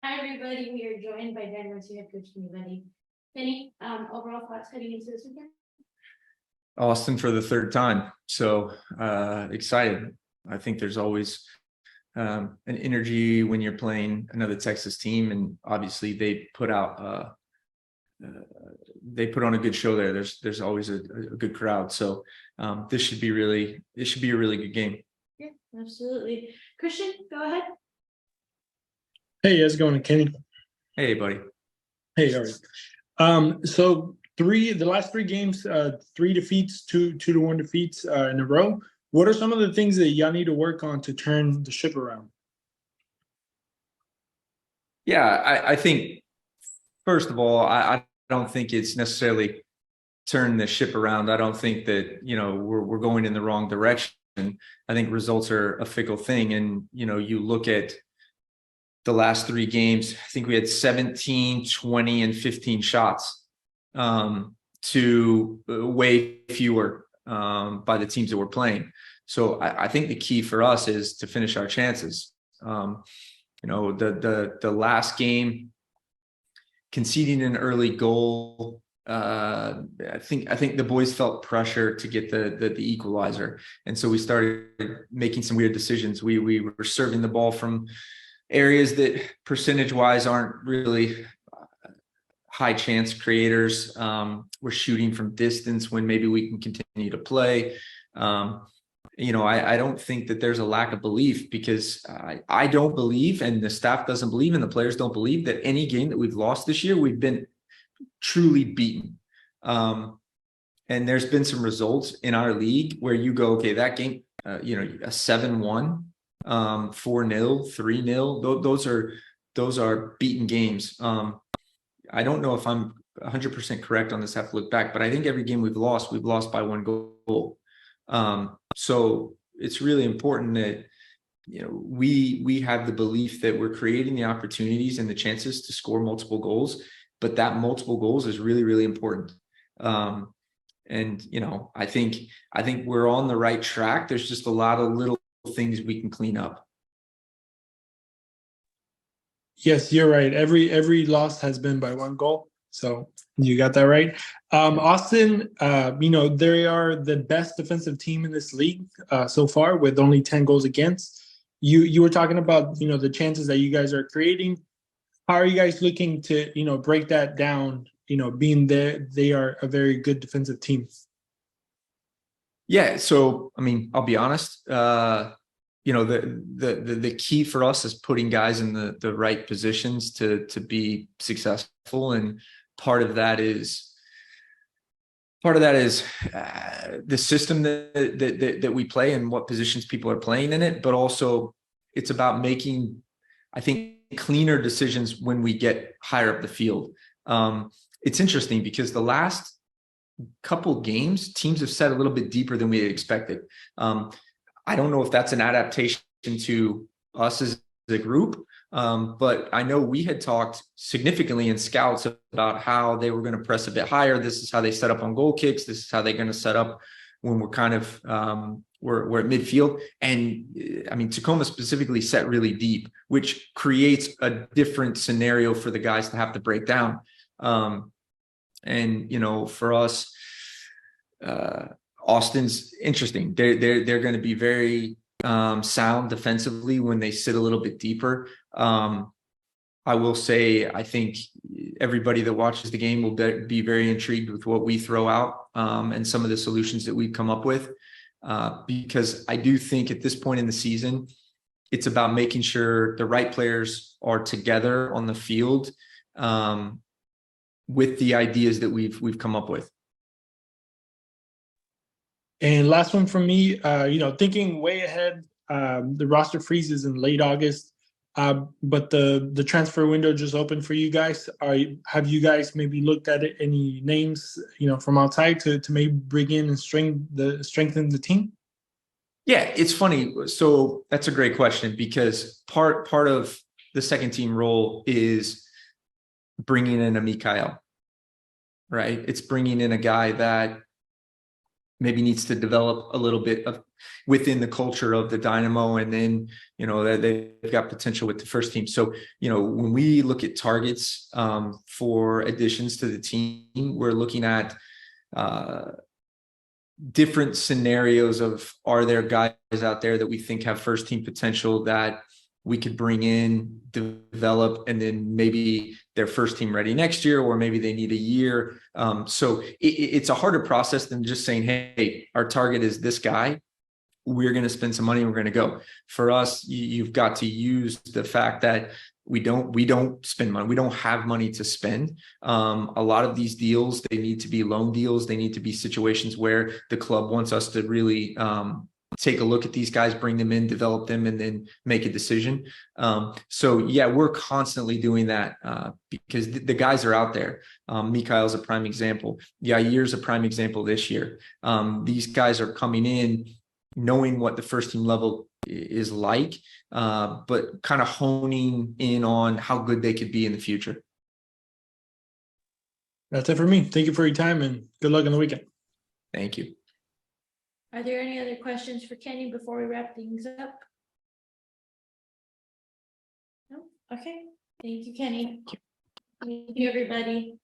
Hi, everybody. We are joined by Dynamo head coach Kenny. Kenny, overall thoughts heading into this weekend? Austin for the third time. So excited. I think there's always an energy when you're playing another Texas team, and obviously they put on a good show there. There's always a good crowd. So this should be a really good game. Yeah, absolutely. Christian, go ahead. Hey, how's it going, Kenny? Hey, buddy. Hey, all right. So the last three games, 3 defeats, 2-1 defeats in a row. What are some of the things that y'all need to work on to turn the ship around? Yeah, I think first of all, I don't think it's necessarily turn the ship around. I don't think that we're going in the wrong direction. I think results are a fickle thing, and you look at the last 3 games, I think we had 17, 20, and 15 shots to way fewer by the teams that we're playing. So I think the key for us is to finish our chances. The last game, conceding an early goal, I think the boys felt pressure to get the equalizer, and so we started making some weird decisions. We were serving the ball from areas that percentage-wise aren't really high chance creators. We're shooting from distance when maybe we can continue to play. I don't think that there's a lack of belief, because I don't believe, and the staff doesn't believe, and the players don't believe, that any game that we've lost this year, we've been truly beaten. And there's been some results in our league where you go, okay, that game, a 7-1, 4-0, 3-0. Those are beaten games. I don't know if I'm 100% correct on this. I have to look back, but I think every game we've lost by 1 goal. So it's really important that we have the belief that we're creating the opportunities and the chances to score multiple goals, but that multiple goals is really, really important. And I think we're on the right track. There's just a lot of little things we can clean up. Yes, you're right. Every loss has been by 1 goal. So you got that right. Austin, they are the best defensive team in this league so far, with only 10 goals against. You were talking about, the chances that you guys are creating. How are you guys looking to, break that down, being they are a very good defensive team? Yeah. So, I'll be honest, the key for us is putting guys in the right positions to be successful. And part of that is the system that we play and what positions people are playing in it. But also it's about making, I think, cleaner decisions when we get higher up the field. It's interesting because the last couple games, teams have set a little bit deeper than we had expected. I don't know if that's an adaptation to us as a group, but I know we had talked significantly in scouts about how they were going to press a bit higher. This is how they set up on goal kicks. This is how they're going to set up when we're kind of we're at midfield. And Tacoma specifically set really deep, which creates a different scenario for the guys to have to break down. For us, Austin's interesting. They're going to be very sound defensively when they sit a little bit deeper. I will say, I think everybody that watches the game will be very intrigued with what we throw out and some of the solutions that we've come up with, because I do think at this point in the season, it's about making sure the right players are together on the field with the ideas that we've come up with. And last one from me, thinking way ahead, the roster freezes in late August, but the transfer window just opened for you guys. Have you guys maybe looked at any names, from outside to maybe bring in and strengthen the team? Yeah, it's funny. So that's a great question, because part of the second team role is bringing in a Mikael, right? It's bringing in a guy that maybe needs to develop a little bit of within the culture of the Dynamo, and then that they've got potential with the first team. So when we look at targets for additions to the team, we're looking at different scenarios of, are there guys out there that we think have first team potential that we could bring in, develop, and then maybe they're first team ready next year, or maybe they need a year. So it's a harder process than just saying, hey, our target is this guy. We're going to spend some money. We're going to go. For us, you've got to use the fact that we don't spend money. We don't have money to spend. A lot of these deals, they need to be loan deals. They need to be situations where the club wants us to really take a look at these guys, bring them in, develop them, and then make a decision. So yeah, we're constantly doing that because the guys are out there. Mikhail's a prime example. Yair's a prime example this year. These guys are coming in knowing what the first team level is like, but kind of honing in on how good they could be in the future. That's it for me. Thank you for your time and good luck on the weekend. Thank you. Are there any other questions for Kenny before we wrap things up? No? Okay. Thank you, Kenny. Thank you, everybody.